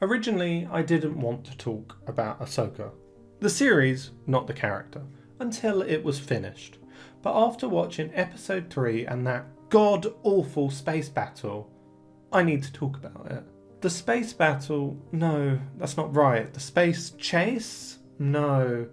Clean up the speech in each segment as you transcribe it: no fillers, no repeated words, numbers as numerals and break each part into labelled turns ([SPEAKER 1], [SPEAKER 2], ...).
[SPEAKER 1] Originally, I didn't want to talk about Ahsoka. The series, not the character, until it was finished. But after watching episode 3 and that god-awful space battle, I need to talk about it. The space battle? No, that's not right. The space chase? No.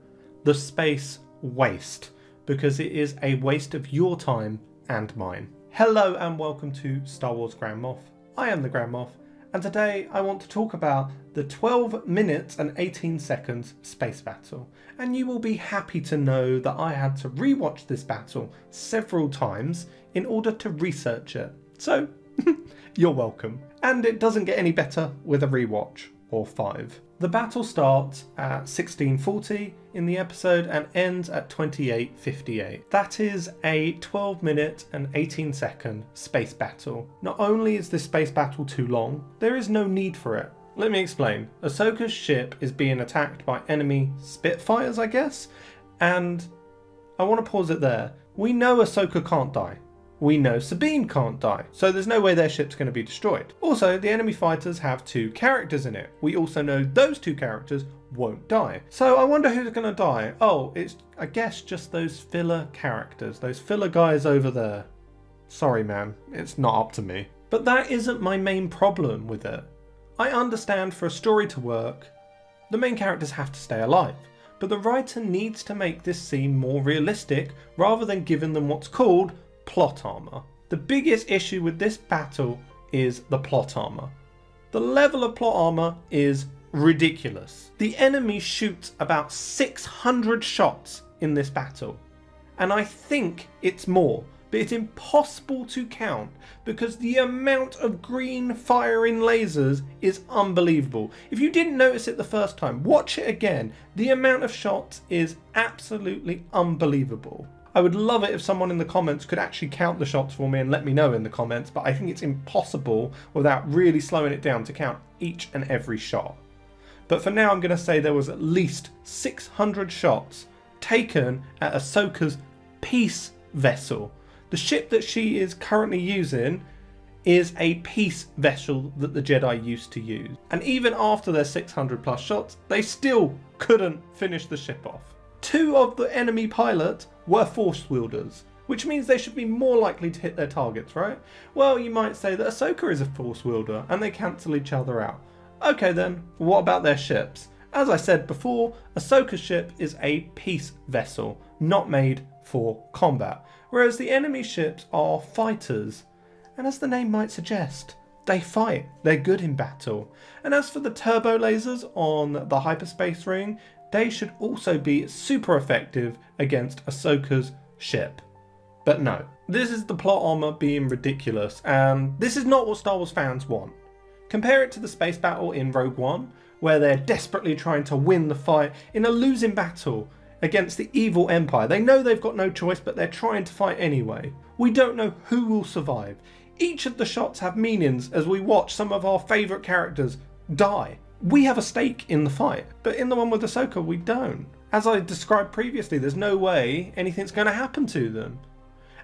[SPEAKER 1] The space waste. Because it is a waste of your time and mine. Hello and welcome to Star Wars Grand Moff. I am the Grand Moff, and today I want to talk about the 12 minutes and 18 seconds space battle. And you will be happy to know that I had to rewatch this battle several times in order to research it. So, you're welcome. And it doesn't get any better with a rewatch, or 5. The battle starts at 16:40 in the episode and ends at 28:58. That is a 12 minute and 18 second space battle. Not only is this space battle too long, there is no need for it. Let me explain. Ahsoka's ship is being attacked by enemy Spitfires, I guess, and I want to pause it there. We know Ahsoka can't die. We know Sabine can't die, so there's no way their ship's going to be destroyed. Also, the enemy fighters have 2 characters in it. We also know those 2 characters won't die. So I wonder who's going to die. Oh, it's, I guess, just those filler characters, those filler guys over there. Sorry, man, it's not up to me. But that isn't my main problem with it. I understand for a story to work, the main characters have to stay alive. But the writer needs to make this seem more realistic rather than giving them what's called plot armor. The biggest issue with this battle is the plot armor. The level of plot armor is ridiculous. The enemy shoots about 600 shots in this battle, and I think it's more, but it's impossible to count because the amount of green firing lasers is unbelievable. If you didn't notice it the first time, watch it again. The amount of shots is absolutely unbelievable. I would love it if someone in the comments could actually count the shots for me and let me know in the comments, but I think it's impossible without really slowing it down to count each and every shot. But for now, I'm going to say there was at least 600 shots taken at Ahsoka's peace vessel. The ship that she is currently using is a peace vessel that the Jedi used to use. And even after their 600 plus shots, they still couldn't finish the ship off. 2 of the enemy pilots were force wielders, which means they should be more likely to hit their targets, right? Well, you might say that Ahsoka is a force wielder and they cancel each other out. Okay then, what about their ships? As I said before, Ahsoka's ship is a peace vessel, not made for combat, whereas the enemy ships are fighters. And as the name might suggest, they fight, they're good in battle. And as for the turbo lasers on the hyperspace ring, they should also be super effective against Ahsoka's ship. But no, this is the plot armor being ridiculous, and this is not what Star Wars fans want. Compare it to the space battle in Rogue One, where they're desperately trying to win the fight in a losing battle against the evil Empire. They know they've got no choice, but they're trying to fight anyway. We don't know who will survive. Each of the shots have meanings as we watch some of our favourite characters die. We have a stake in the fight, but in the one with Ahsoka, we don't. As I described previously, there's no way anything's going to happen to them.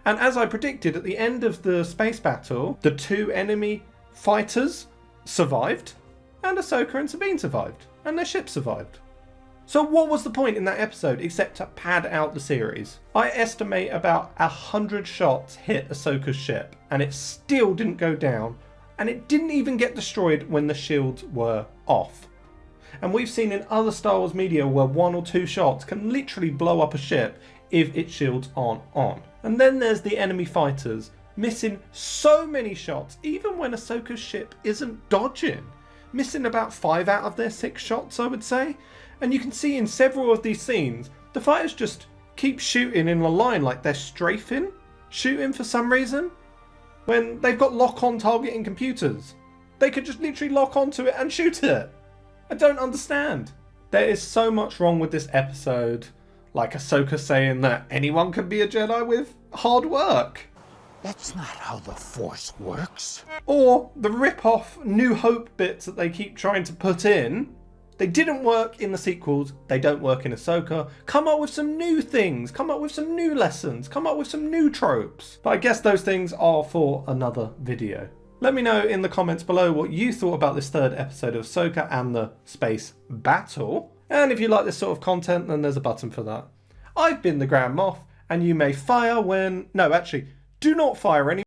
[SPEAKER 1] And as I predicted, at the end of the space battle, the 2 enemy fighters survived, and Ahsoka and Sabine survived, and their ship survived. So what was the point in that episode except to pad out the series? I estimate about 100 shots hit Ahsoka's ship, and it still didn't go down. And it didn't even get destroyed when the shields were off. And we've seen in other Star Wars media where 1 or 2 shots can literally blow up a ship if its shields aren't on. And then there's the enemy fighters, missing so many shots, even when Ahsoka's ship isn't dodging. Missing about 5 out of their 6 shots, I would say. And you can see in several of these scenes, the fighters just keep shooting in a line like they're strafing, shooting for some reason. When they've got lock-on targeting computers. They could just literally lock onto it and shoot it. I don't understand. There is so much wrong with this episode. Like Ahsoka saying that anyone can be a Jedi with hard work.
[SPEAKER 2] That's not how the Force works.
[SPEAKER 1] Or the rip-off New Hope bits that they keep trying to put in. They didn't work in the sequels, they don't work in Ahsoka. Come up with some new things, come up with some new lessons, come up with some new tropes. But I guess those things are for another video. Let me know in the comments below what you thought about this third episode of Ahsoka and the space battle. And if you like this sort of content, then there's a button for that. I've been the Grand Moff, and you may fire when... No, actually, do not fire any